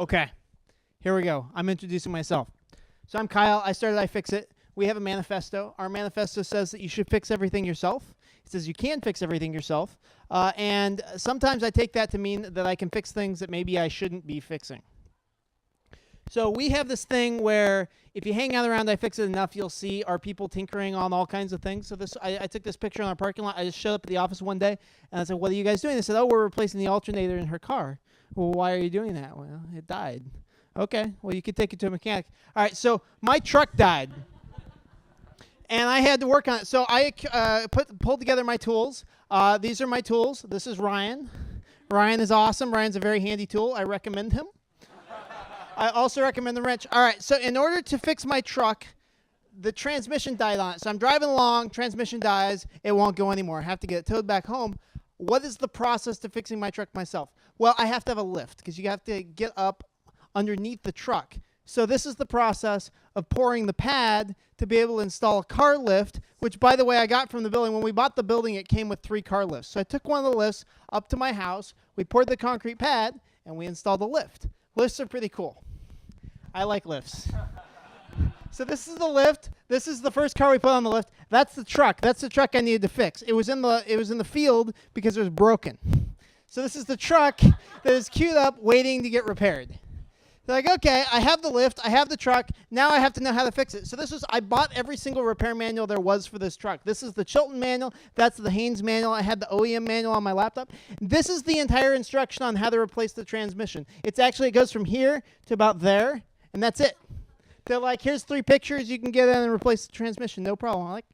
Okay, here we go. I'm introducing myself. So I'm Kyle. I started iFixit. We have a manifesto. Our manifesto says that you should fix everything yourself. It says you can fix everything yourself. And sometimes I take that to mean that I can fix things that maybe I shouldn't be fixing. So we have this thing where if you hang out around iFixit enough, you'll see our people tinkering on all kinds of things. So I took this picture in our parking lot. I just showed up at the office one day, and I said, what are you guys doing? They said, oh, we're replacing the alternator in her car. Well, why are you doing that? Well, it died. Okay, well, you could take it to a mechanic. All right, so my truck died, and I had to work on it. So I pulled together my tools. These are my tools. This is Ryan. Ryan is awesome. Ryan's a very handy tool. I recommend him. I also recommend the wrench. All right, so in order to fix my truck, the transmission died on it. So I'm driving along, transmission dies, it won't go anymore. I have to get it towed back home. What is the process to fixing my truck myself? Well, I have to have a lift because you have to get up underneath the truck. So this is the process of pouring the pad to be able to install a car lift, which, by the way, I got from the building. When we bought the building, it came with 3 car lifts. So I took one of the lifts up to my house, we poured the concrete pad, and we installed the lift. Lifts are pretty cool. I like lifts. So this is the lift. This is the first car we put on the lift. That's the truck. That's the truck I needed to fix. It was in the field because it was broken. So this is the truck that is queued up waiting to get repaired. They're like, okay, I have the lift, I have the truck, now I have to know how to fix it. So I bought every single repair manual there was for this truck. This is the Chilton manual, that's the Haynes manual, I had the OEM manual on my laptop. This is the entire instruction on how to replace the transmission. It goes from here to about there, and that's it. They're like, here's 3 pictures, you can get in and replace the transmission, no problem. I'm like,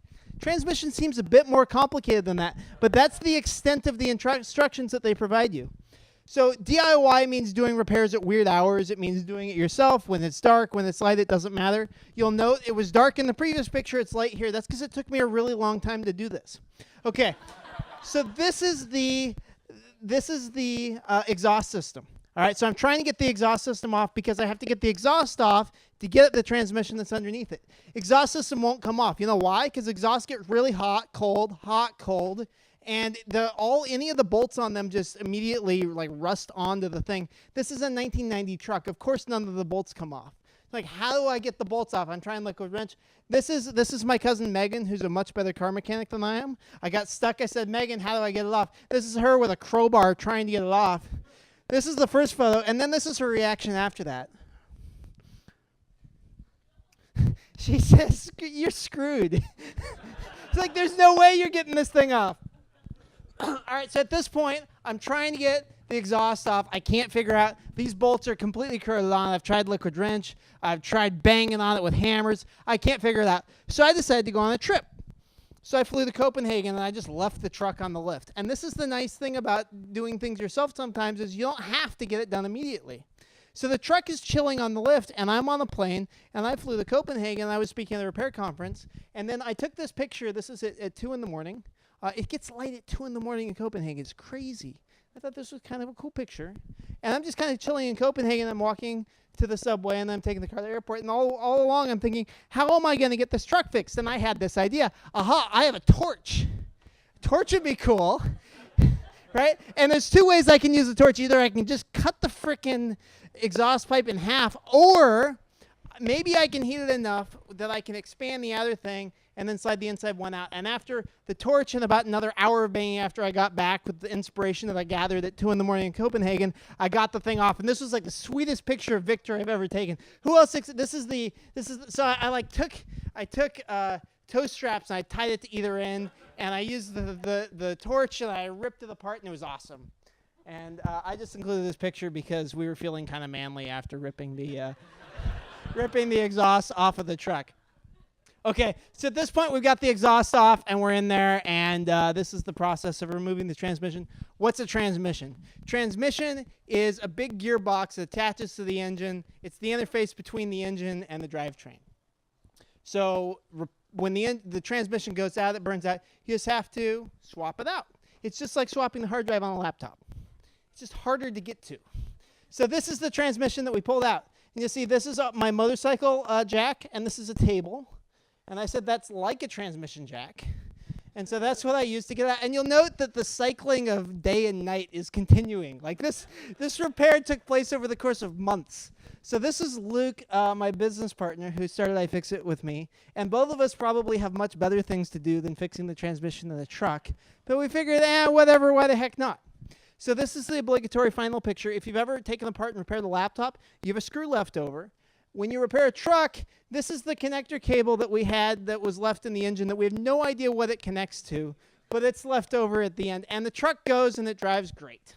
transmission seems a bit more complicated than that, but that's the extent of the instructions that they provide you. So DIY means doing repairs at weird hours. It means doing it yourself when it's dark, when it's light, it doesn't matter. You'll note it was dark in the previous picture, it's light here. That's because it took me a really long time to do this. Okay, so this is the exhaust system. All right, so I'm trying to get the exhaust system off because I have to get the exhaust off to get at the transmission that's underneath it. Exhaust system won't come off. You know why? Because exhausts get really hot, cold, and any of the bolts on them just immediately like rust onto the thing. This is a 1990 truck. Of course, none of the bolts come off. Like, how do I get the bolts off? I'm trying like a wrench. This is my cousin Megan, who's a much better car mechanic than I am. I got stuck. I said, Megan, how do I get it off? This is her with a crowbar trying to get it off. This is the first photo, and then this is her reaction after that. She says, you're screwed. It's like, there's no way you're getting this thing off. All right, so at this point, I'm trying to get the exhaust off. I can't figure out. These bolts are completely corroded on. I've tried liquid wrench. I've tried banging on it with hammers. I can't figure it out. So I decided to go on a trip. So I flew to Copenhagen, and I just left the truck on the lift. And this is the nice thing about doing things yourself sometimes is you don't have to get it done immediately. So the truck is chilling on the lift, and I'm on the plane, and I flew to Copenhagen, and I was speaking at the repair conference. And then I took this picture. This is at 2 in the morning. It gets light at 2 in the morning in Copenhagen. It's crazy. I thought this was kind of a cool picture. And I'm just kind of chilling in Copenhagen. I'm walking to the subway, and I'm taking the car to the airport. And all along, I'm thinking, how am I going to get this truck fixed? And I had this idea. Aha, I have a torch. Torch would be cool, right? And there's 2 ways I can use the torch. Either I can just cut the frickin' exhaust pipe in half, or maybe I can heat it enough that I can expand the outer thing and then slide the inside one out. And after the torch and about another hour of banging after I got back with the inspiration that I gathered at 2 in the morning in Copenhagen, I got the thing off. And this was like the sweetest picture of victory I've ever taken. Who else? So I took toe straps and I tied it to either end, and I used the torch and I ripped it apart, and it was awesome. And I just included this picture because we were feeling kind of manly after ripping the exhaust off of the truck. Okay, so at this point, we've got the exhaust off, and we're in there, and this is the process of removing the transmission. What's a transmission? Transmission is a big gearbox that attaches to the engine. It's the interface between the engine and the drivetrain. So when the transmission goes out, it burns out, you just have to swap it out. It's just like swapping the hard drive on a laptop. It's just harder to get to. So this is the transmission that we pulled out. And you see, this is my motorcycle jack, and this is a table. And I said, that's like a transmission jack. And so that's what I use to get out. And you'll note that the cycling of day and night is continuing. Like this repair took place over the course of months. So this is Luke, my business partner, who started iFixit with me. And both of us probably have much better things to do than fixing the transmission of the truck. But we figured, whatever, why the heck not? So this is the obligatory final picture. If you've ever taken apart and repaired the laptop, you have a screw left over. When you repair a truck, this is the connector cable that we had that was left in the engine that we have no idea what it connects to, but it's left over at the end. And the truck goes and it drives great.